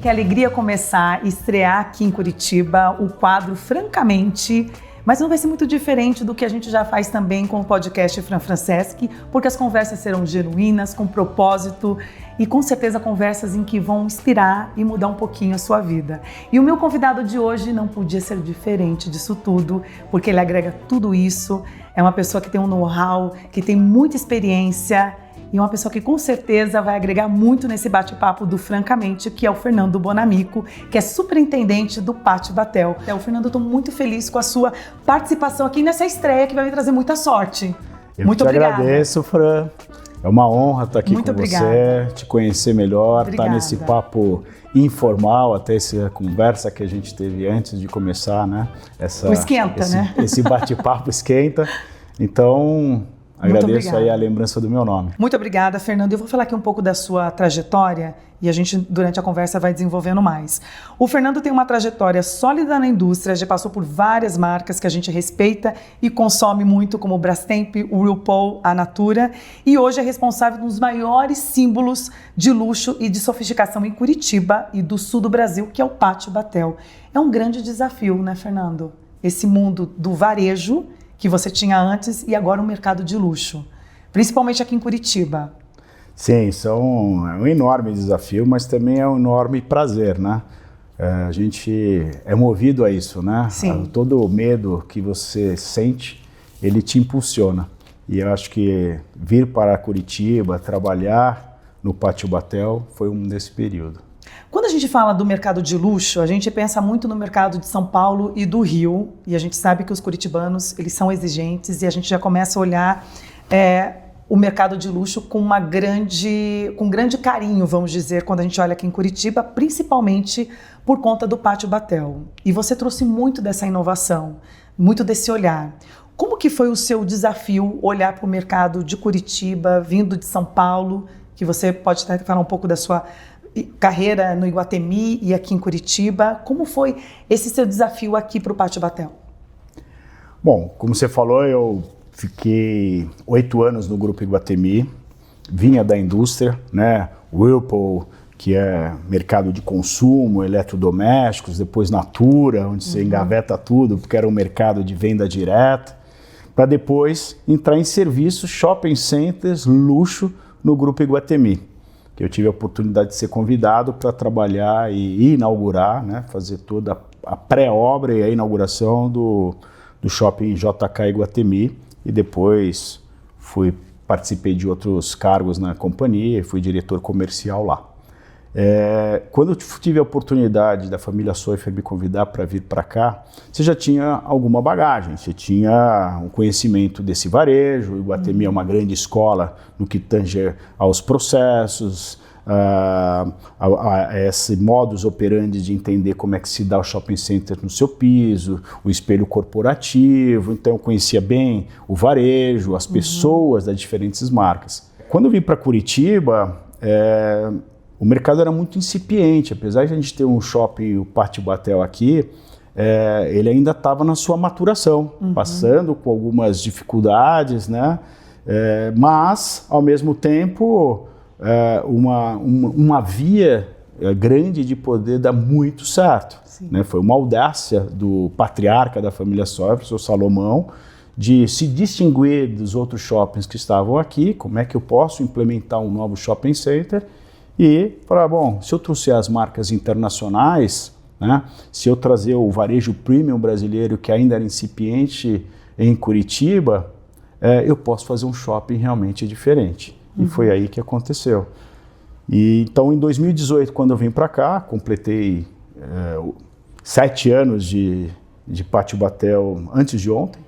Que alegria começar, estrear aqui em Curitiba o quadro Francamente, mas não vai ser muito diferente do que a gente já faz também com o podcast Fran Franceschi, porque as conversas serão genuínas, com propósito e com certeza conversas em que vão inspirar e mudar um pouquinho a sua vida. E o meu convidado de hoje não podia ser diferente disso tudo, porque ele agrega tudo isso, é uma pessoa que tem um know-how, que tem muita experiência, e uma pessoa que com certeza vai agregar muito nesse bate-papo do Francamente, que é o Fernando Bonamico, que é superintendente do Pátio Batel. Então, Fernando, eu estou muito feliz com a sua participação aqui nessa estreia que vai me trazer muita sorte. Muito obrigada. Agradeço, Fran. É uma honra estar aqui muito com você, te conhecer melhor, estar nesse papo informal, até essa conversa que a gente teve antes de começar, né? O esquenta, né? Esse bate-papo esquenta. Então, agradeço aí a lembrança do meu nome. Muito obrigada, Fernando. Eu vou falar aqui um pouco da sua trajetória e a gente, durante a conversa, vai desenvolvendo mais. O Fernando tem uma trajetória sólida na indústria, já passou por várias marcas que a gente respeita e consome muito, como o Brastemp, o Whirlpool, a Natura, e hoje é responsável por um dos maiores símbolos de luxo e de sofisticação em Curitiba e do sul do Brasil, que é o Pátio Batel. É um grande desafio, né, Fernando? Esse mundo do varejo que você tinha antes e agora um mercado de luxo, principalmente aqui em Curitiba. Sim, é um enorme desafio, mas também é um enorme prazer, né? A gente é movido a isso, né? Sim. Todo o medo que você sente, ele te impulsiona. E eu acho que vir para Curitiba, trabalhar no Pátio Batel, foi um desse período. Quando a gente fala do mercado de luxo, a gente pensa muito no mercado de São Paulo e do Rio, e a gente sabe que os curitibanos, eles são exigentes, e a gente já começa a olhar o mercado de luxo com grande carinho, vamos dizer, quando a gente olha aqui em Curitiba, principalmente por conta do Pátio Batel. E você trouxe muito dessa inovação, muito desse olhar. Como que foi o seu desafio olhar para o mercado de Curitiba, vindo de São Paulo, que você pode até falar um pouco da sua carreira no Iguatemi e aqui em Curitiba? Como foi esse seu desafio aqui para o Pátio Batel? Bom, como você falou, eu fiquei 8 anos no Grupo Iguatemi, vinha da indústria, né? Whirlpool, que é mercado de consumo, eletrodomésticos, depois Natura, onde você engaveta tudo, porque era um mercado de venda direta, para depois entrar em serviços, shopping centers, luxo no Grupo Iguatemi, que eu tive a oportunidade de ser convidado para trabalhar e inaugurar, né, fazer toda a pré-obra e a inauguração do shopping JK Iguatemi, e depois participei de outros cargos na companhia e fui diretor comercial lá. Quando eu tive a oportunidade da família Soifer me convidar para vir para cá, você já tinha alguma bagagem, você tinha um conhecimento desse varejo. O Iguatemi é uma grande escola no que tange aos processos, esse modus operandi de entender como é que se dá o shopping center no seu piso, o espelho corporativo. Então eu conhecia bem o varejo, as pessoas das diferentes marcas. Quando eu vim para Curitiba, o mercado era muito incipiente, apesar de a gente ter um shopping, o Pátio Batel aqui, ele ainda estava na sua maturação, passando por algumas dificuldades, né? Mas, ao mesmo tempo, uma via grande de poder dar muito certo. Né? Foi uma audácia do patriarca da família Soifer, o seu Salomão, de se distinguir dos outros shoppings que estavam aqui. Como é que eu posso implementar um novo shopping center? E falar, bom, se eu trouxer as marcas internacionais, né, se eu trazer o varejo premium brasileiro, que ainda era incipiente em Curitiba, eu posso fazer um shopping realmente diferente. E foi aí que aconteceu. E, então, em 2018, quando eu vim para cá, completei 7 anos de Pátio Batel antes de ontem.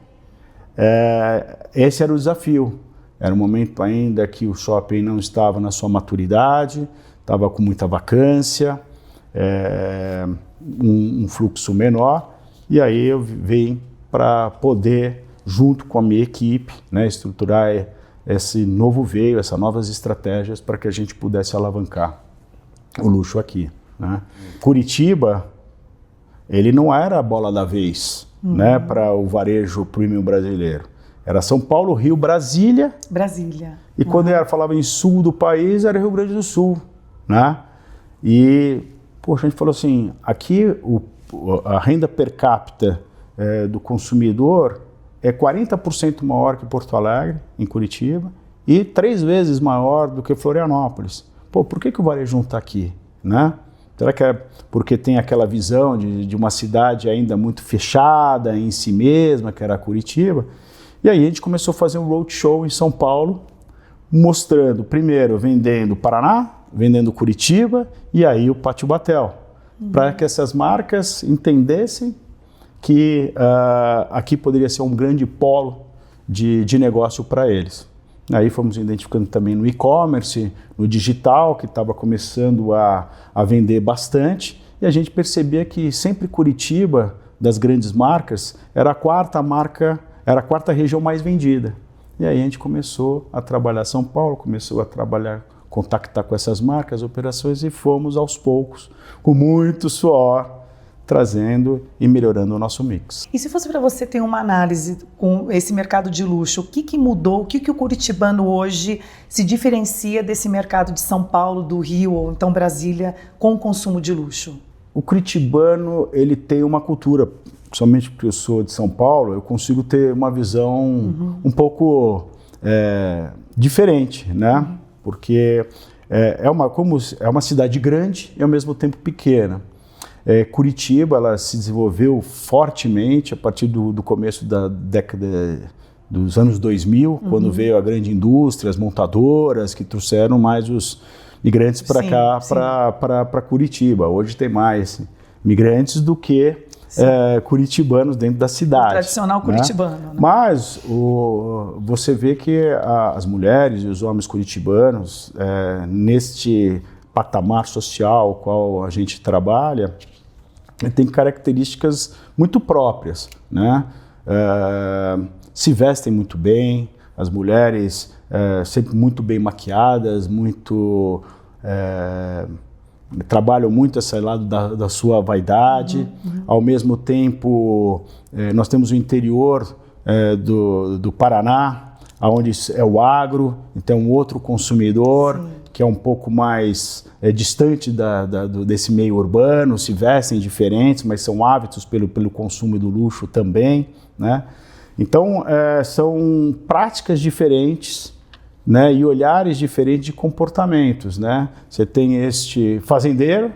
Esse era o desafio. Era um momento ainda que o shopping não estava na sua maturidade, estava com muita vacância, um fluxo menor, e aí eu vim para poder, junto com a minha equipe, né, estruturar esse novo veio, essas novas estratégias para que a gente pudesse alavancar o luxo aqui. Né? Curitiba, ele não era a bola da vez, né, para o varejo premium brasileiro. Era São Paulo, Rio, Brasília. E quando falava em sul do país, era Rio Grande do Sul. Né? E Poxa, a gente falou assim, aqui a renda per capita do consumidor é 40% maior que Porto Alegre, em Curitiba, e 3 vezes maior do que Florianópolis. Pô, por que o varejo não está aqui, né? Será que é porque tem aquela visão de uma cidade ainda muito fechada em si mesma, que era Curitiba? E aí a gente começou a fazer um roadshow em São Paulo, mostrando, primeiro, vendendo Paraná, vendendo Curitiba, e aí o Pátio Batel, para que essas marcas entendessem que aqui poderia ser um grande polo de negócio para eles. Aí fomos identificando também no e-commerce, no digital, que estava começando a vender bastante, e a gente percebia que sempre Curitiba, das grandes marcas, era a quarta região mais vendida. E aí a gente começou a trabalhar São Paulo, começou a contactar com essas marcas, operações, e fomos aos poucos, com muito suor, trazendo e melhorando o nosso mix. E se fosse para você ter uma análise com esse mercado de luxo, o que mudou, o que o curitibano hoje se diferencia desse mercado de São Paulo, do Rio ou então Brasília com o consumo de luxo? O curitibano, ele tem uma cultura, somente porque eu sou de São Paulo, eu consigo ter uma visão um pouco diferente, né? Porque é uma cidade grande e ao mesmo tempo pequena. Curitiba, ela se desenvolveu fortemente a partir do começo da década dos anos 2000, quando veio a grande indústria, as montadoras, que trouxeram mais os migrantes para cá, para Curitiba. Hoje tem mais migrantes do que curitibanos dentro da cidade. O tradicional curitibano. Né? Mas você vê que as mulheres e os homens curitibanos, neste patamar social qual a gente trabalha, tem características muito próprias, né? Se vestem muito bem, as mulheres sempre muito bem maquiadas, trabalham muito esse lado da sua vaidade. Ao mesmo tempo, nós temos o interior do Paraná, onde é o agro, então um outro consumidor, que é um pouco mais distante desse meio urbano, se vestem diferentes, mas são hábitos pelo consumo do luxo também, né? Então, são práticas diferentes, né, e olhares diferentes de comportamentos, né? Você tem este fazendeiro,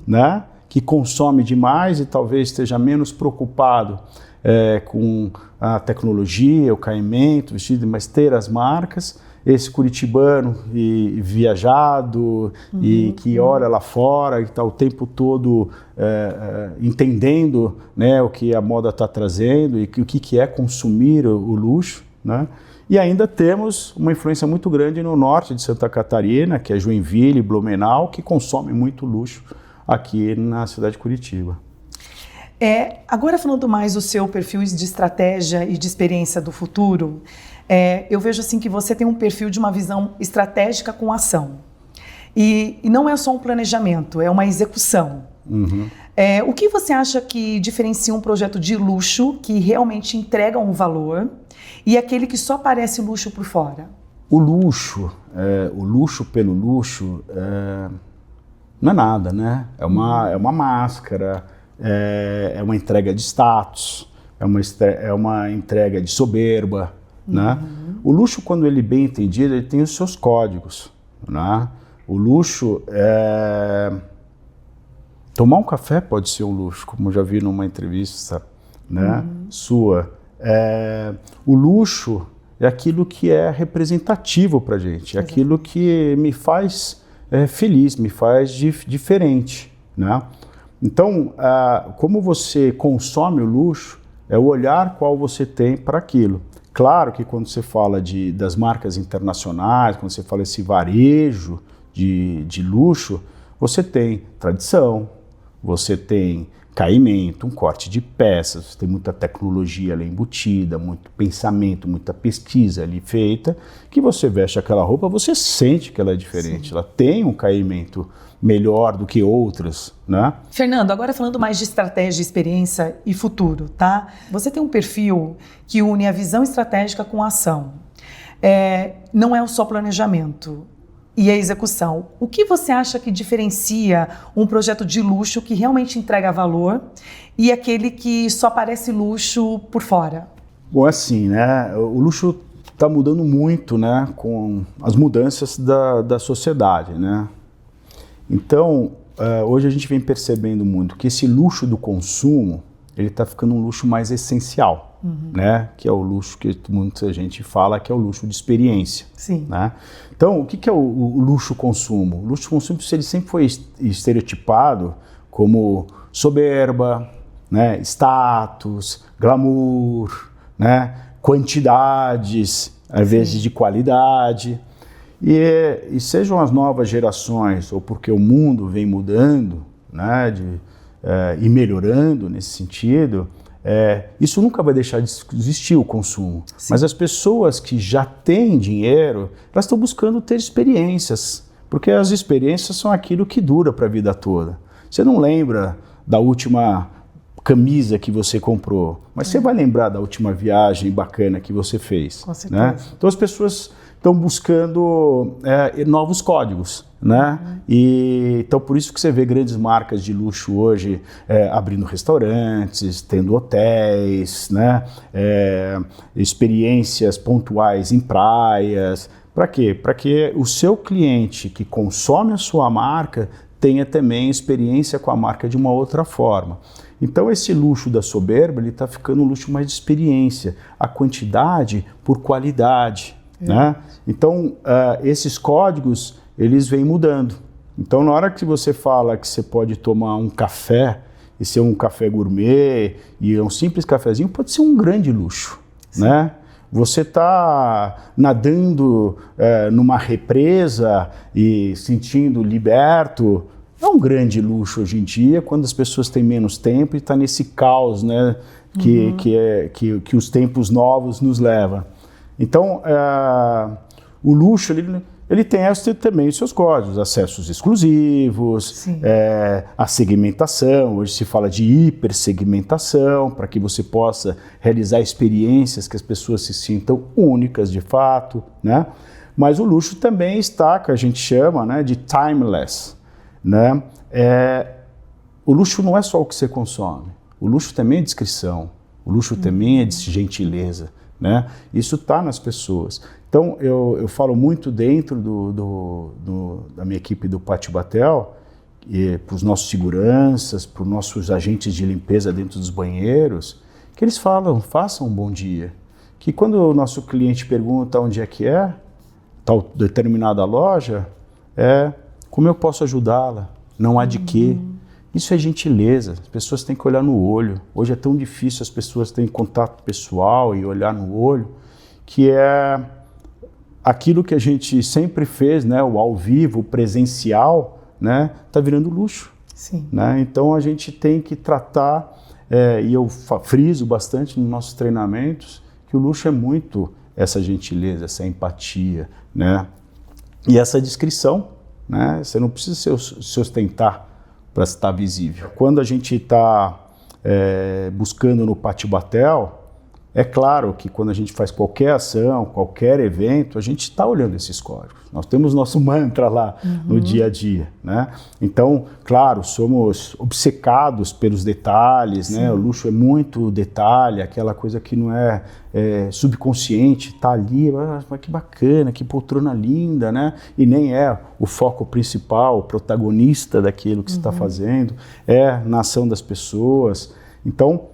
né, que consome demais e talvez esteja menos preocupado com a tecnologia, o caimento, vestido, mas ter as marcas. Esse curitibano e viajado e que olha lá fora e está o tempo todo entendendo, né, o que a moda está trazendo e o que é consumir o luxo, né? E ainda temos uma influência muito grande no norte de Santa Catarina, que é Joinville, Blumenau, que consome muito luxo aqui na cidade de Curitiba. Agora falando mais do seu perfil de estratégia e de experiência do futuro, eu vejo assim que você tem um perfil de uma visão estratégica com ação. E não é só um planejamento, é uma execução. O que você acha que diferencia um projeto de luxo que realmente entrega um valor e aquele que só parece luxo por fora? O luxo pelo luxo, não é nada, né? É uma máscara, é uma entrega de status, é uma entrega de soberba, né? O luxo, quando ele é bem entendido, ele tem os seus códigos, né? O luxo tomar um café pode ser um luxo, como eu já vi numa entrevista, né, sua. O luxo é aquilo que é representativo para a gente, é aquilo que me faz feliz, me faz diferente, né? Então, como você consome o luxo, é o olhar qual você tem para aquilo. Claro que quando você fala das marcas internacionais, quando você fala esse varejo de luxo, você tem tradição, você tem caimento, um corte de peças, você tem muita tecnologia ali embutida, muito pensamento, muita pesquisa ali feita, que você veste aquela roupa, você sente que ela é diferente, ela tem um caimento melhor do que outras, né? Fernando, agora falando mais de estratégia, experiência e futuro, tá? Você tem um perfil que une a visão estratégica com a ação. Não é só planejamento. e a execução. O que você acha que diferencia um projeto de luxo que realmente entrega valor e aquele que só parece luxo por fora? Bom, assim, né? O luxo está mudando muito, né? Com as mudanças da sociedade, né? Então, hoje a gente vem percebendo muito que esse luxo do consumo, ele está ficando um luxo mais essencial, né? Que é o luxo que muita gente fala que é o luxo de experiência. Sim. Né? Então, o que é o luxo-consumo? O luxo-consumo ele sempre foi estereotipado como soberba, né? Status, glamour, né? Quantidades, ao invés de qualidade. E sejam as novas gerações, ou porque o mundo vem mudando, né? E melhorando nesse sentido, isso nunca vai deixar de existir o consumo. Sim. Mas as pessoas que já têm dinheiro, elas estão buscando ter experiências, porque as experiências são aquilo que dura para a vida toda. Você não lembra da última camisa que você comprou, mas você vai lembrar da última viagem bacana que você fez. Com certeza. Né? Então as pessoas estão buscando novos códigos, né? E então por isso que você vê grandes marcas de luxo hoje abrindo restaurantes, tendo hotéis, né? Experiências pontuais em praias. Para quê? Para que o seu cliente que consome a sua marca tenha também experiência com a marca de uma outra forma. Então esse luxo da soberba, ele está ficando um luxo mais de experiência, a quantidade por qualidade. Né? Então, esses códigos, eles vêm mudando. Então, na hora que você fala que você pode tomar um café, e ser um café gourmet, e um simples cafezinho, pode ser um grande luxo. Né? Você está nadando numa represa e sentindo liberto, é um grande luxo hoje em dia, quando as pessoas têm menos tempo e está nesse caos, né, que os tempos novos nos levam. Então, o luxo, ele tem também os seus códigos, acessos exclusivos, a segmentação, hoje se fala de hipersegmentação, para que você possa realizar experiências que as pessoas se sintam únicas de fato, né? Mas o luxo também está, que a gente chama, né, de timeless, né? O luxo não é só o que você consome, o luxo também é discrição, o luxo também é de gentileza. Né? Isso está nas pessoas. Então, eu falo muito dentro da minha equipe do Pátio Batel, para os nossos seguranças, para os nossos agentes de limpeza dentro dos banheiros, que eles façam um bom dia. Que quando o nosso cliente pergunta onde é que tal determinada loja, como eu posso ajudá-la? Não há de quê. Isso é gentileza, as pessoas têm que olhar no olho. Hoje é tão difícil as pessoas terem contato pessoal e olhar no olho, que é aquilo que a gente sempre fez, né, o ao vivo, o presencial, né, tá virando luxo. Sim. Né? Então a gente tem que tratar, e eu friso bastante nos nossos treinamentos, que o luxo é muito essa gentileza, essa empatia, né? E essa discrição, né? Você não precisa se ostentar para estar visível. Quando a gente está buscando no Pátio Batel, é claro que quando a gente faz qualquer ação, qualquer evento, a gente está olhando esses códigos. Nós temos nosso mantra lá no dia a dia, né? Então, claro, somos obcecados pelos detalhes, né? O luxo é muito detalhe, aquela coisa que não é subconsciente, está ali, mas que bacana, que poltrona linda, né? E nem é o foco principal, o protagonista daquilo que você está fazendo, na ação das pessoas. Então,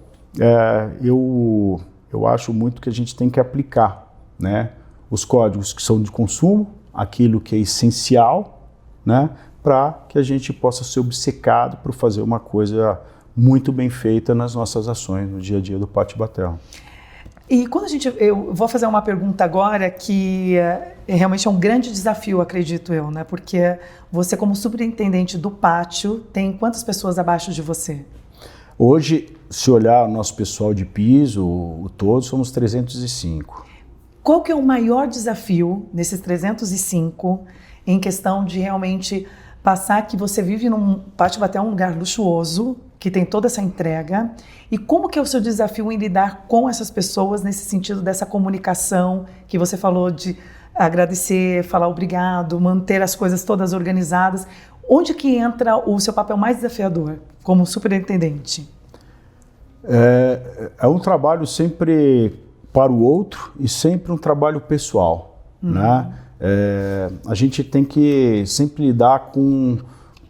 eu acho muito que a gente tem que aplicar, né, os códigos que são de consumo, aquilo que é essencial, né, para que a gente possa ser obcecado por fazer uma coisa muito bem feita nas nossas ações, no dia a dia do Pátio Batel. E quando eu vou fazer uma pergunta agora que realmente é um grande desafio, acredito eu, né, porque você como superintendente do pátio tem quantas pessoas abaixo de você? Hoje, se olhar o nosso pessoal de piso, todos somos 305. Qual que é o maior desafio nesses 305 em questão de realmente passar que você vive num Pátio Batel, um lugar luxuoso, que tem toda essa entrega, e como que é o seu desafio em lidar com essas pessoas nesse sentido dessa comunicação que você falou de agradecer, falar obrigado, manter as coisas todas organizadas. Onde que entra o seu papel mais desafiador como superintendente? É um trabalho sempre para o outro e sempre um trabalho pessoal, né? A gente tem que sempre lidar com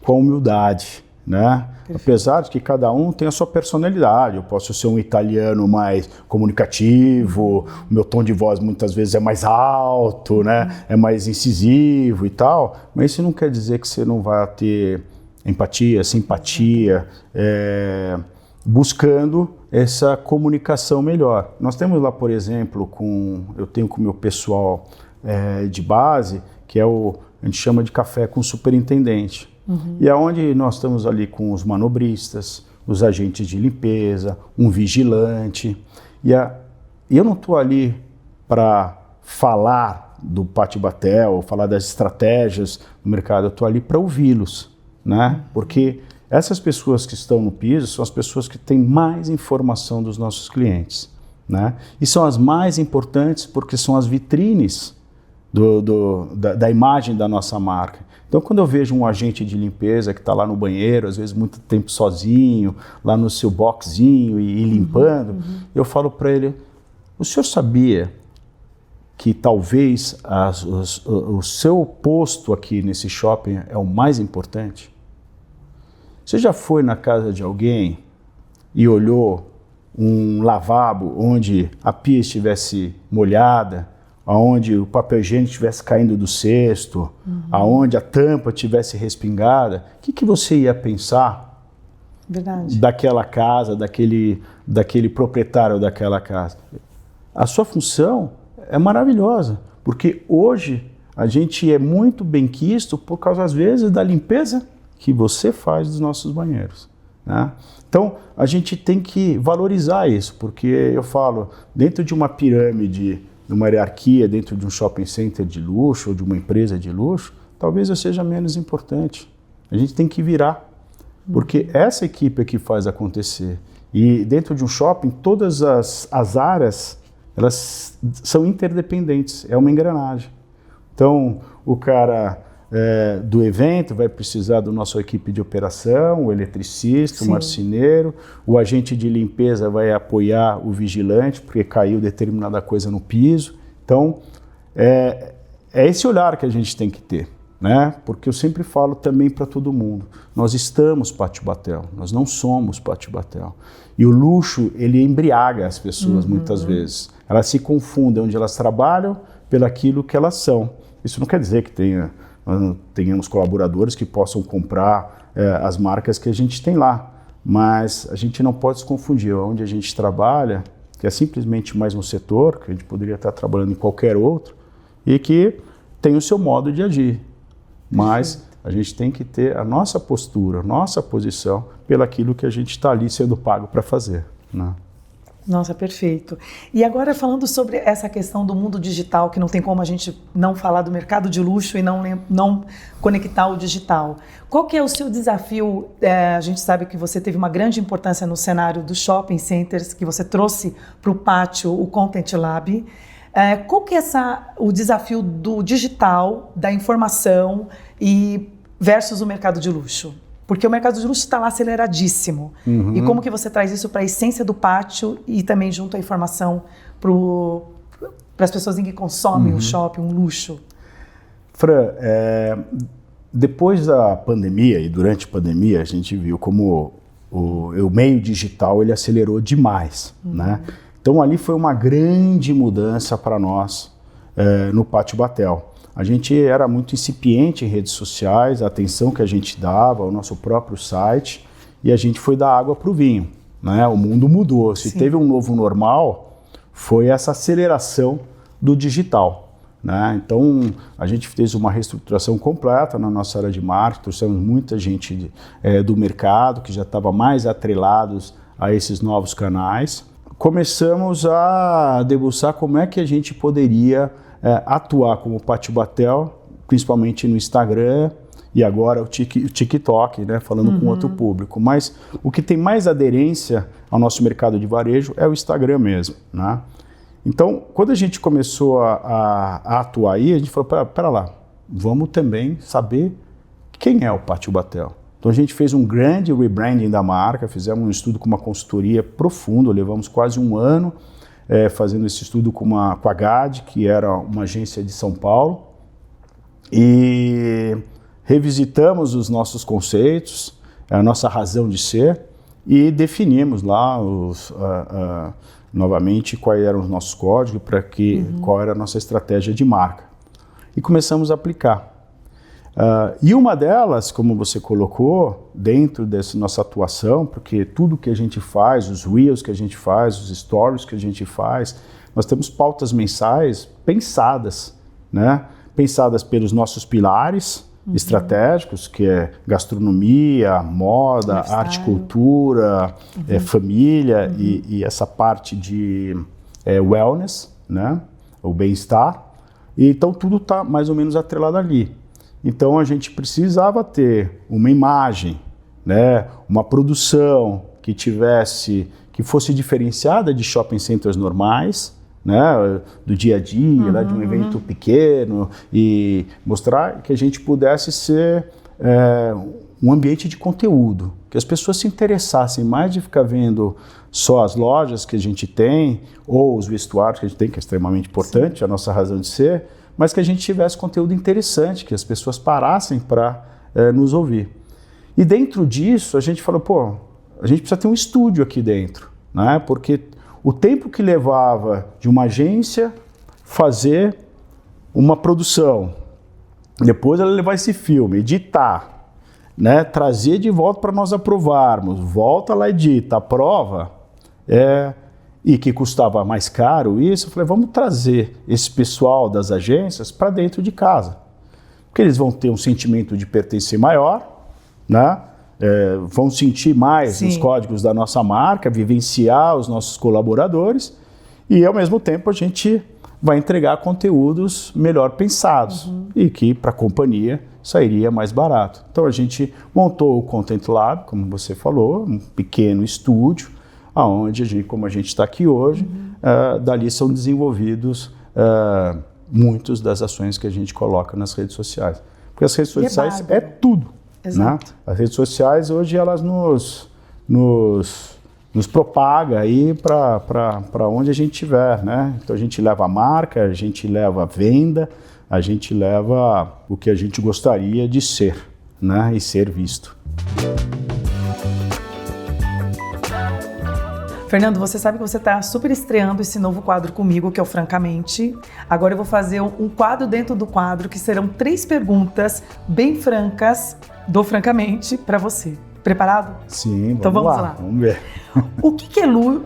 a humildade, né? Apesar de que cada um tem a sua personalidade. Eu posso ser um italiano mais comunicativo, o meu tom de voz muitas vezes é mais alto, né? É mais incisivo e tal, mas isso não quer dizer que você não vai ter empatia, simpatia, buscando essa comunicação melhor. Nós temos lá, por exemplo, eu tenho com o meu pessoal de base, que a gente chama de café com superintendente. E é onde nós estamos ali com os manobristas, os agentes de limpeza, um vigilante. E eu não estou ali para falar do Pátio Batel, falar das estratégias do mercado, eu estou ali para ouvi-los, né? Porque essas pessoas que estão no piso são as pessoas que têm mais informação dos nossos clientes, né? E são as mais importantes porque são as vitrines da imagem da nossa marca. Então, quando eu vejo um agente de limpeza que está lá no banheiro, às vezes muito tempo sozinho, lá no seu boxinho e limpando, eu falo para ele, o senhor sabia que talvez o seu posto aqui nesse shopping é o mais importante? Você já foi na casa de alguém e olhou um lavabo onde a pia estivesse molhada, aonde o papel higiênico estivesse caindo do cesto, aonde a tampa estivesse respingada? O que você ia pensar daquela casa, daquele proprietário daquela casa? A sua função é maravilhosa, porque hoje a gente é muito bem quisto por causa, às vezes, da limpeza que você faz dos nossos banheiros, né? Então, a gente tem que valorizar isso, porque eu falo, dentro de uma pirâmide, numa hierarquia, dentro de um shopping center de luxo ou de uma empresa de luxo, talvez eu seja menos importante. A gente tem que virar, porque essa equipe é que faz acontecer. E dentro de um shopping, todas as áreas, elas são interdependentes, é uma engrenagem. Então, o cara do evento vai precisar da nossa equipe de operação, o eletricista, o marceneiro, o agente de limpeza vai apoiar o vigilante, porque caiu determinada coisa no piso. Então, é esse olhar que a gente tem que ter, né? Porque eu sempre falo também para todo mundo, nós estamos Pátio Batel, nós não somos Pátio Batel. E o luxo, ele embriaga as pessoas muitas vezes. Elas se confundem onde elas trabalham pelaquilo que elas são. Isso não quer dizer que nós tenhamos colaboradores que possam comprar as marcas que a gente tem lá, mas a gente não pode se confundir onde a gente trabalha, que é simplesmente mais um setor, que a gente poderia estar trabalhando em qualquer outro, e que tem o seu modo de agir, mas a gente tem que ter a nossa postura, a nossa posição, pelaquilo que a gente está ali sendo pago para fazer, né? Nossa, perfeito. E agora falando sobre essa questão do mundo digital, que não tem como a gente não falar do mercado de luxo e não conectar o digital. Qual que é o seu desafio? A gente sabe que você teve uma grande importância no cenário dos shopping centers, que você trouxe para o pátio o Content Lab. Qual que é o desafio do digital, da informação versus o mercado de luxo? Porque o mercado de luxo está lá aceleradíssimo. E como que você traz isso para a essência do pátio e também junto a informação para as pessoas em que consomem o shopping, um luxo? Fran, depois da pandemia e durante a pandemia, a gente viu como o meio digital ele acelerou demais, né? Então ali foi uma grande mudança para nós no Pátio Batel. A gente era muito incipiente em redes sociais, a atenção que a gente dava ao nosso próprio site, e a gente foi da água para o vinho, né? O mundo mudou. Se teve um novo normal, foi essa aceleração do digital, né? Então, a gente fez uma reestruturação completa na nossa área de marketing, trouxemos muita gente do mercado que já estava mais atrelados a esses novos canais. Começamos a debruçar como é que a gente poderia atuar como Pátio Batel, principalmente no Instagram e agora o TikTok, né, falando com outro público. Mas o que tem mais aderência ao nosso mercado de varejo é o Instagram mesmo, né? Então, quando a gente começou a atuar aí, a gente falou, pera lá, vamos também saber quem é o Pátio Batel. Então a gente fez um grande rebranding da marca, fizemos um estudo com uma consultoria profunda, levamos quase um ano fazendo esse estudo com a GAD, que era uma agência de São Paulo, e revisitamos os nossos conceitos, a nossa razão de ser, e definimos lá novamente quais eram os nossos códigos, qual era a nossa estratégia de marca. E começamos a aplicar. E uma delas, como você colocou, dentro dessa nossa atuação, porque tudo que a gente faz, os reels que a gente faz, os stories que a gente faz, nós temos pautas mensais pensadas, né? Pensadas pelos nossos pilares estratégicos, que é gastronomia, moda, arte e cultura, família e essa parte de wellness, né? O bem-estar. E então tudo está mais ou menos atrelado ali. Então a gente precisava ter uma imagem, né, uma produção que fosse diferenciada de shopping centers normais, né, do dia a dia, né, de um evento pequeno, e mostrar que a gente pudesse ser um ambiente de conteúdo, que as pessoas se interessassem mais de ficar vendo só as lojas que a gente tem, ou os vestuários que a gente tem, que é extremamente importante, Sim. A nossa razão de ser, mas que a gente tivesse conteúdo interessante, que as pessoas parassem para nos ouvir. E dentro disso, a gente falou, a gente precisa ter um estúdio aqui dentro, né? Porque o tempo que levava de uma agência fazer uma produção, depois ela levar esse filme, editar, né? Trazer de volta para nós aprovarmos, volta lá, edita, aprova, e que custava mais caro isso, eu falei, vamos trazer esse pessoal das agências para dentro de casa. Porque eles vão ter um sentimento de pertencer maior, né? Vão sentir mais Sim. os códigos da nossa marca, vivenciar os nossos colaboradores e, ao mesmo tempo, a gente vai entregar conteúdos melhor pensados e que, para a companhia, sairia mais barato. Então, a gente montou o Content Lab, como você falou, um pequeno estúdio, onde, como a gente está aqui hoje, dali são desenvolvidos muitas das ações que a gente coloca nas redes sociais. Porque as redes sociais é tudo. Exato. Né? As redes sociais hoje elas nos propaga aí para onde a gente estiver, né? Então a gente leva a marca, a gente leva a venda, a gente leva o que a gente gostaria de ser, né? E ser visto. Fernando, você sabe que você está super estreando esse novo quadro comigo, que é o Francamente. Agora eu vou fazer um quadro dentro do quadro, que serão 3 perguntas bem francas do Francamente para você. Preparado? Sim, então vamos lá. Vamos ver. O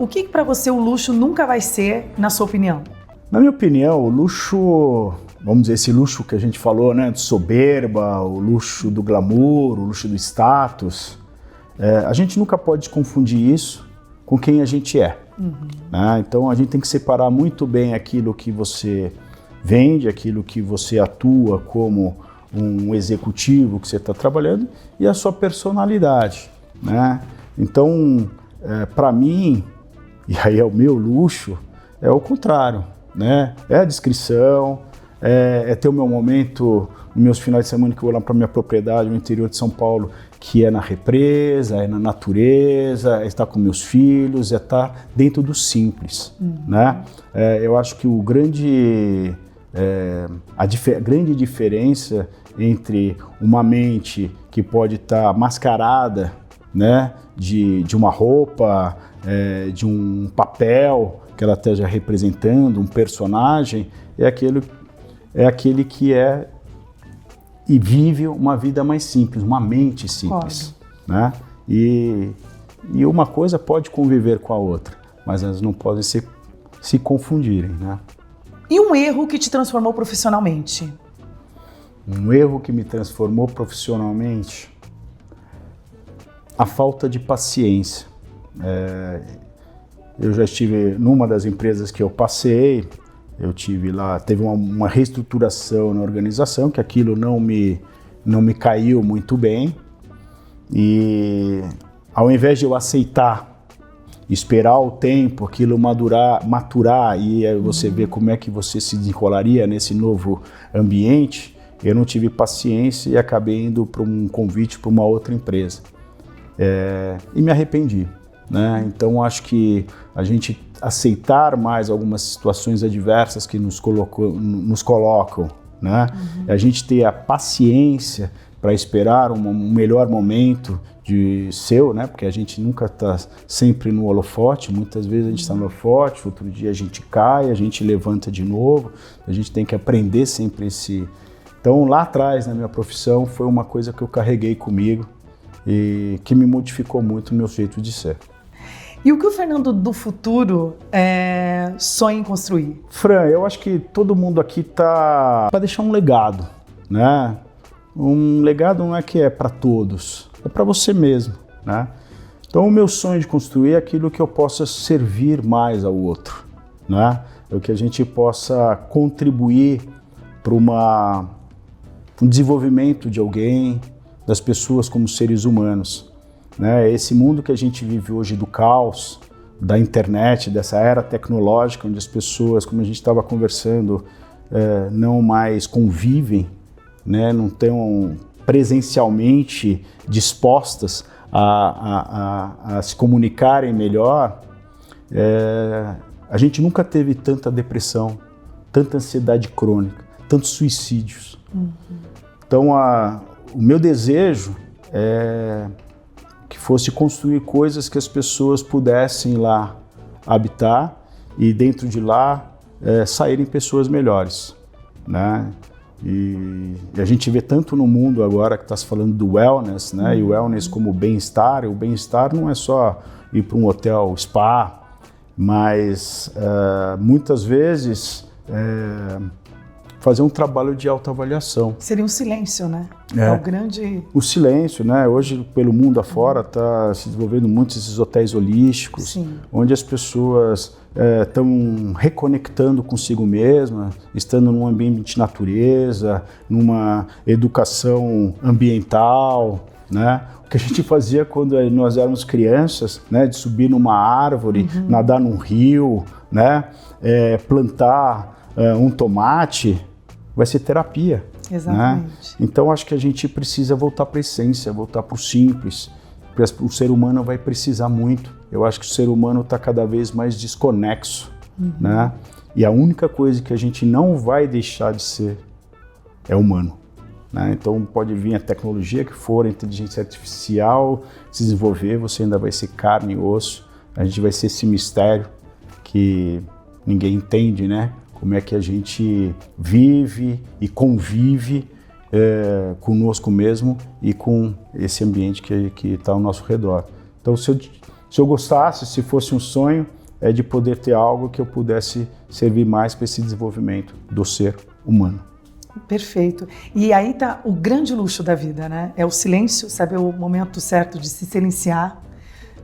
que para você o luxo nunca vai ser, na sua opinião? Na minha opinião, o luxo, vamos dizer, esse luxo que a gente falou, né, de soberba, o luxo do glamour, o luxo do status, a gente nunca pode confundir isso com quem a gente é. Né? Então a gente tem que separar muito bem aquilo que você vende, aquilo que você atua como um executivo que você está trabalhando e a sua personalidade. Né? Então, para mim, e aí é o meu luxo, é o contrário. Né? É a discrição, é ter o meu momento, nos meus finais de semana que eu vou lá para minha propriedade no interior de São Paulo, que é na represa, é na natureza, é estar com meus filhos, é estar dentro do simples. Né? Eu acho que a grande diferença entre uma mente que pode estar mascarada, né, de uma roupa, de um papel que ela esteja representando, um personagem, é aquele que e vive uma vida mais simples, uma mente simples. Né? E uma coisa pode conviver com a outra, mas elas não podem se confundirem. Né? E um erro que te transformou profissionalmente? Um erro que me transformou profissionalmente? A falta de paciência. Eu já estive numa das empresas que eu passei, eu tive lá, teve uma reestruturação na organização, que aquilo não me caiu muito bem, e ao invés de eu aceitar esperar o tempo, aquilo maturar e aí você ver como é que você se desenrolaria nesse novo ambiente, eu não tive paciência e acabei indo para um convite para uma outra empresa. E me arrependi, né? Então acho que a gente aceitar mais algumas situações adversas que nos colocam, né? A gente ter a paciência para esperar um melhor momento né? Porque a gente nunca está sempre no holofote, muitas vezes a gente está no holofote, outro dia a gente cai, a gente levanta de novo, a gente tem que aprender sempre esse... Então lá atrás na minha profissão foi uma coisa que eu carreguei comigo e que me modificou muito o meu jeito de ser. E o que o Fernando do futuro sonha em construir? Fran, eu acho que todo mundo aqui tá para deixar um legado, né? Um legado não é que é para todos, é para você mesmo, né? Então o meu sonho de construir é aquilo que eu possa servir mais ao outro, né? É o que a gente possa contribuir para um desenvolvimento de alguém, das pessoas como seres humanos, né? Esse mundo que a gente vive hoje do caos, da internet, dessa era tecnológica, onde as pessoas, como a gente estava conversando, não mais convivem, né? Não estão presencialmente dispostas a se comunicarem melhor, a gente nunca teve tanta depressão, tanta ansiedade crônica, tantos suicídios. Então, o meu desejo é que fosse construir coisas que as pessoas pudessem lá habitar e dentro de lá saírem pessoas melhores, né? E a gente vê tanto no mundo agora que está se falando do wellness, né? E o wellness como bem-estar. O bem-estar não é só ir para um hotel spa, mas muitas vezes fazer um trabalho de autoavaliação. Seria um silêncio, né? O grande... O silêncio, né? Hoje, pelo mundo afora, está se desenvolvendo muitos esses hotéis holísticos, Sim. onde as pessoas estão reconectando consigo mesmas, estando num ambiente de natureza, numa educação ambiental, né? O que a gente fazia quando nós éramos crianças, né? De subir numa árvore, nadar num rio, né? Plantar um tomate, vai ser terapia. Exatamente. Né? Então acho que a gente precisa voltar para a essência, voltar para o simples. O ser humano vai precisar muito. Eu acho que o ser humano está cada vez mais desconexo, né? E a única coisa que a gente não vai deixar de ser é humano, né? Então pode vir a tecnologia que for, a inteligência artificial se desenvolver, você ainda vai ser carne e osso. A gente vai ser esse mistério que ninguém entende, né? Como é que a gente vive e convive conosco mesmo e com esse ambiente que está ao nosso redor. Então, se eu gostasse, se fosse um sonho, é de poder ter algo que eu pudesse servir mais para esse desenvolvimento do ser humano. Perfeito. E aí está o grande luxo da vida, né? É o silêncio, saber o momento certo de se silenciar,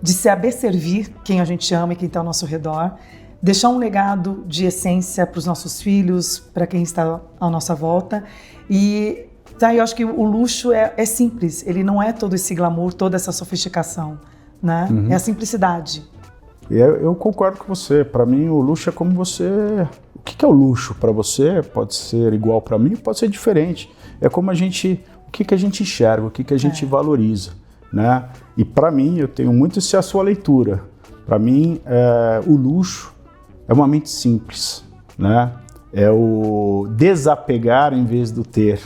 de saber servir quem a gente ama e quem está ao nosso redor, deixar um legado de essência para os nossos filhos, para quem está à nossa volta. E eu acho que o luxo é simples, ele não é todo esse glamour, toda essa sofisticação, né? É a simplicidade. Eu concordo com você. Para mim, o luxo é como você... O que é o luxo para você? Pode ser igual para mim, pode ser diferente. É como o que a gente enxerga, o que a gente valoriza, né? E para mim, eu tenho muito a sua leitura. Para mim, o luxo é uma mente simples, né? É o desapegar em vez do ter,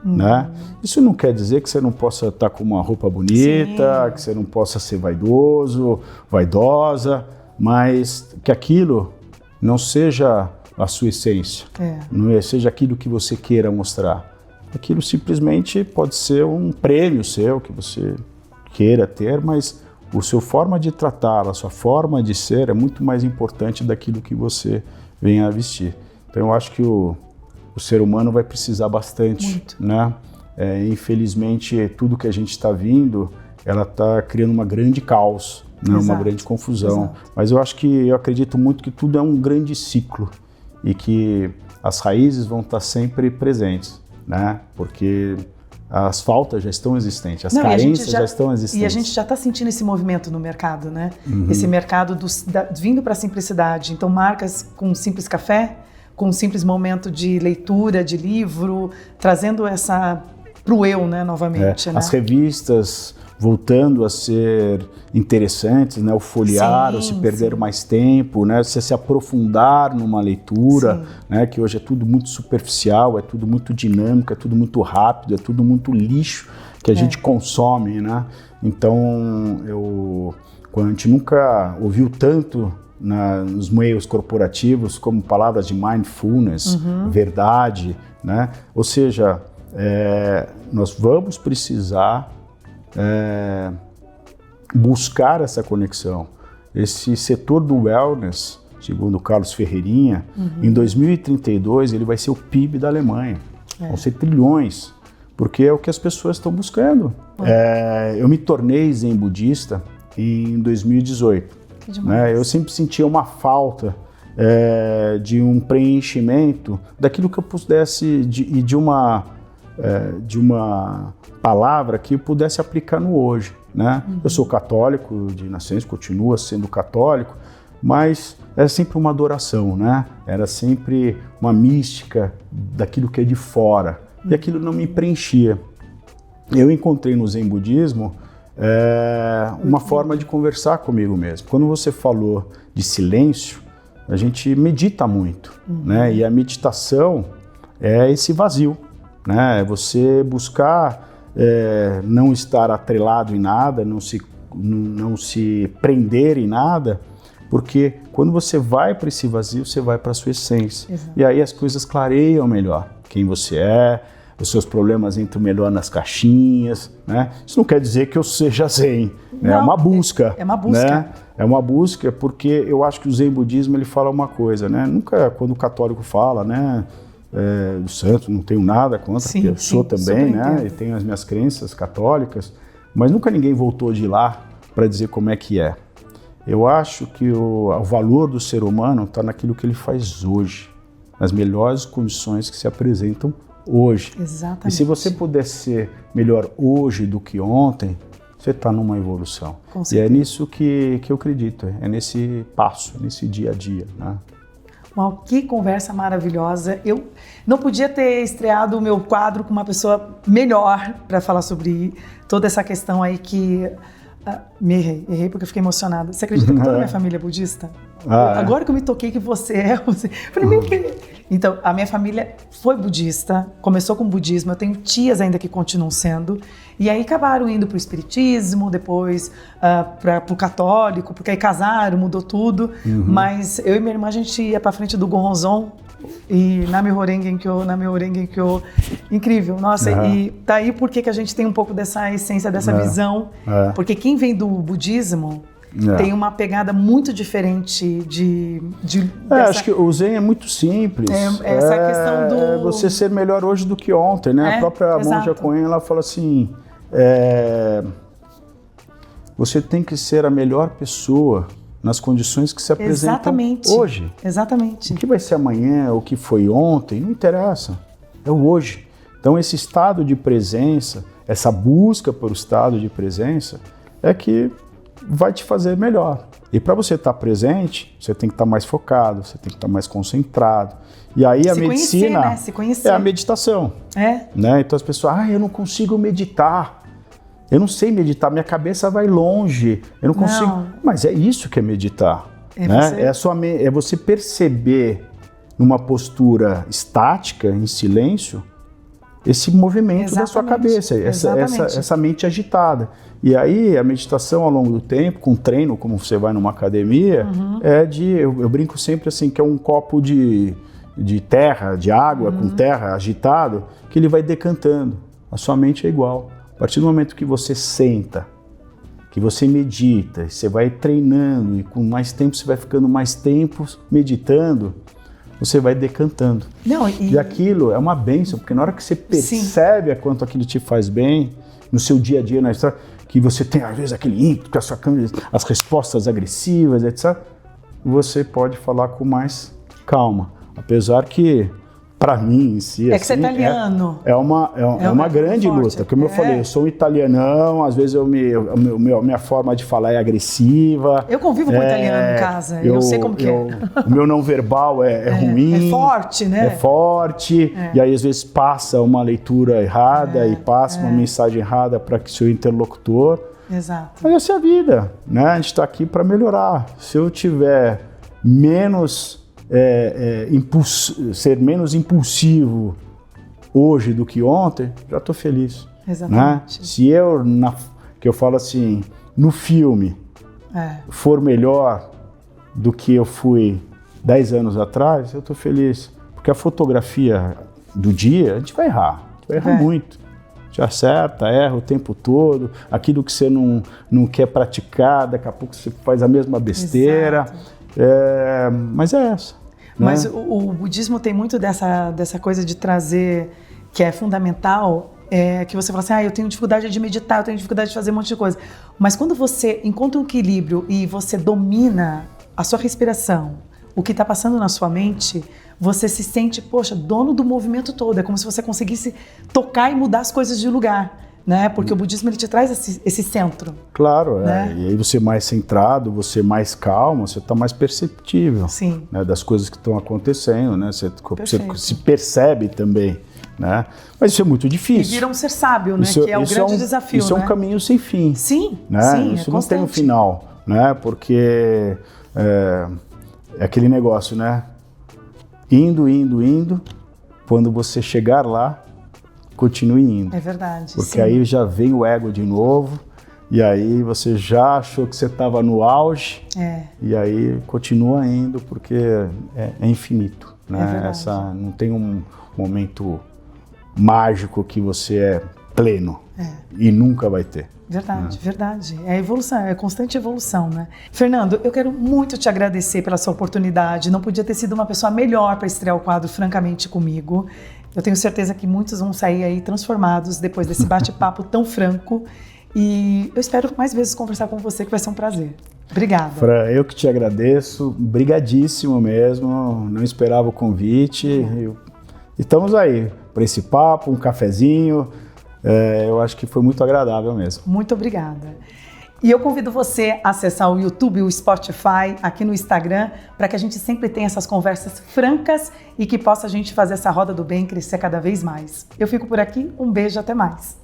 né? Isso não quer dizer que você não possa estar com uma roupa bonita, Sim. que você não possa ser vaidoso, vaidosa, mas que aquilo não seja a sua essência, não seja aquilo que você queira mostrar. Aquilo simplesmente pode ser um prêmio seu que você queira ter, mas a sua forma de tratá-la, a sua forma de ser é muito mais importante daquilo que você vem a vestir. Então eu acho que o ser humano vai precisar bastante, muito. Né? Infelizmente, tudo que a gente está vindo, ela está criando uma grande caos, né? Uma grande confusão. Exato. Mas eu acredito muito que tudo é um grande ciclo e que as raízes vão estar sempre presentes, né? Porque as faltas já estão existentes, as carências já estão existentes. E a gente já está sentindo esse movimento no mercado, né? Esse mercado vindo para a simplicidade. Então, marcas com um simples café, com um simples momento de leitura, de livro, trazendo essa pro eu, né, novamente. Né? As revistas voltando a ser interessantes, né? O folhear, ou se perder mais tempo, né? Você se aprofundar numa leitura, né? Que hoje é tudo muito superficial, é tudo muito dinâmico, é tudo muito rápido, é tudo muito lixo que a gente consome, né? Então, a gente nunca ouviu tanto nos meios corporativos como palavras de mindfulness, verdade, né? Ou seja, nós vamos precisar buscar essa conexão. Esse setor do wellness, segundo o Carlos Ferreirinha, em 2032 ele vai ser o PIB da Alemanha. Vão ser trilhões, porque é o que as pessoas estão buscando. Eu me tornei zen budista em 2018. Né? Eu sempre sentia uma falta de um preenchimento daquilo que eu pudesse, e de uma palavra que eu pudesse aplicar no hoje, né? Eu sou católico de nascença, continuo sendo católico, mas era sempre uma adoração, né? Era sempre uma mística daquilo que é de fora, e aquilo não me preenchia. Eu encontrei no Zen Budismo uma forma de conversar comigo mesmo. Quando você falou de silêncio, a gente medita muito, né? E a meditação é esse vazio, né? É você buscar não estar atrelado em nada, não se prender em nada, porque quando você vai para esse vazio, você vai para a sua essência. Exato. E aí as coisas clareiam melhor quem você é, os seus problemas entram melhor nas caixinhas, né? Isso não quer dizer que eu seja zen, né? Não, é uma busca. É uma busca. Né? É uma busca, porque eu acho que o Zen Budismo ele fala uma coisa, né? Nunca, quando o católico fala, né? Do santo, não tenho nada contra, porque eu sou também, né? E tenho as minhas crenças católicas, mas nunca ninguém voltou de lá para dizer como é que é. Eu acho que o valor do ser humano está naquilo que ele faz hoje, nas melhores condições que se apresentam hoje. Exatamente. E se você puder ser melhor hoje do que ontem, você está numa evolução. E é nisso que eu acredito, é nesse passo, nesse dia a dia, né? Uau, que conversa maravilhosa. Eu não podia ter estreado o meu quadro com uma pessoa melhor para falar sobre toda essa questão aí que... me errei porque eu fiquei emocionada. Você acredita que toda a minha família é budista? Agora que eu me toquei que você é... Falei, então, a minha família foi budista, começou com budismo, eu tenho tias ainda que continuam sendo, e aí acabaram indo para o espiritismo, depois para o católico, porque aí casaram, mudou tudo, mas eu e minha irmã, a gente ia para frente do Goronzon, e Nam-myoho Renge Kyo, incrível, nossa, e daí por que a gente tem um pouco dessa essência, dessa visão, porque quem vem do budismo tem uma pegada muito diferente acho que o Zen é muito simples. Essa questão do... você ser melhor hoje do que ontem, né? A própria monja Coen, ela fala assim, você tem que ser a melhor pessoa nas condições que se apresentam hoje. Exatamente. O que vai ser amanhã, o que foi ontem, não interessa. É o hoje. Então esse estado de presença, essa busca por estado de presença, é que vai te fazer melhor. E para você estar presente, você tem que estar mais focado, você tem que estar mais concentrado. E aí a medicina conhecer, né? Se conhecer. É a meditação. Né? Então as pessoas, eu não consigo meditar. Eu não sei meditar, minha cabeça vai longe. Eu não consigo. Não. Mas é isso que é meditar. Né? É você perceber numa postura estática, em silêncio, esse movimento da sua cabeça, essa mente agitada. E aí a meditação ao longo do tempo, com treino, como você vai numa academia, eu brinco sempre assim, que é um copo de terra, de água com terra agitado, que ele vai decantando. A sua mente é igual. A partir do momento que você senta, que você medita, você vai treinando e com mais tempo você vai ficando mais tempo meditando, você vai decantando. E aquilo é uma bênção, porque na hora que você percebe a quanto aquilo te faz bem, no seu dia a dia, na história, que você tem às vezes aquele ímpeto, as respostas agressivas, etc., você pode falar com mais calma. Apesar que Para mim, em si, é que você é italiano. É uma grande luta. Como eu falei, eu sou um italianão, às vezes minha forma de falar é agressiva. Eu convivo com italiano em casa, eu sei como que é. O meu não verbal é ruim. É forte, né? É forte, e aí às vezes passa uma leitura errada e passa uma mensagem errada para que seu interlocutor. Exato. Mas essa é a vida, né? A gente está aqui para melhorar. Se eu tiver menos... ser menos impulsivo hoje do que ontem, já estou feliz. Exatamente. Né? Se eu, que eu falo assim, no filme for melhor do que eu fui 10 anos atrás, eu estou feliz. Porque a fotografia do dia, a gente vai errar. A gente vai errar muito. A gente acerta, erra o tempo todo. Aquilo que você não quer praticar, daqui a pouco você faz a mesma besteira. Exato. Mas é essa. Mas né? o budismo tem muito dessa coisa de trazer, que é fundamental, que você fala assim, eu tenho dificuldade de meditar, eu tenho dificuldade de fazer um monte de coisa. Mas quando você encontra um equilíbrio e você domina a sua respiração, o que está passando na sua mente, você se sente, poxa, dono do movimento todo. É como se você conseguisse tocar e mudar as coisas de lugar. Né? Porque o budismo ele te traz esse centro. Claro, né? E aí você mais centrado, você mais calmo, você está mais perceptível. Sim. Né, das coisas que estão acontecendo, né? Você se percebe também. Né? Mas isso é muito difícil. E vira um ser sábio, né? Que é o grande desafio. Isso é um caminho sem fim. Sim, né? sim. Isso não tem um final, né? Porque é aquele negócio, né? Indo, quando você chegar lá, continue indo. É verdade. Porque aí já vem o ego de novo, e aí você já achou que você estava no auge, e aí continua indo, porque é infinito. Né? Não tem um momento mágico que você é pleno, e nunca vai ter. Verdade, verdade. É evolução, é constante evolução, né? Fernando, eu quero muito te agradecer pela sua oportunidade. Não podia ter sido uma pessoa melhor para estrear o quadro Francamente Comigo. Eu tenho certeza que muitos vão sair aí transformados depois desse bate-papo tão franco. E eu espero mais vezes conversar com você, que vai ser um prazer. Obrigada. Fran, eu que te agradeço. Brigadíssimo mesmo. Não esperava o convite. E estamos aí para esse papo, um cafezinho. Eu acho que foi muito agradável mesmo. Muito obrigada. E eu convido você a acessar o YouTube, o Spotify, aqui no Instagram, para que a gente sempre tenha essas conversas francas e que possa a gente fazer essa roda do bem crescer cada vez mais. Eu fico por aqui, um beijo, até mais.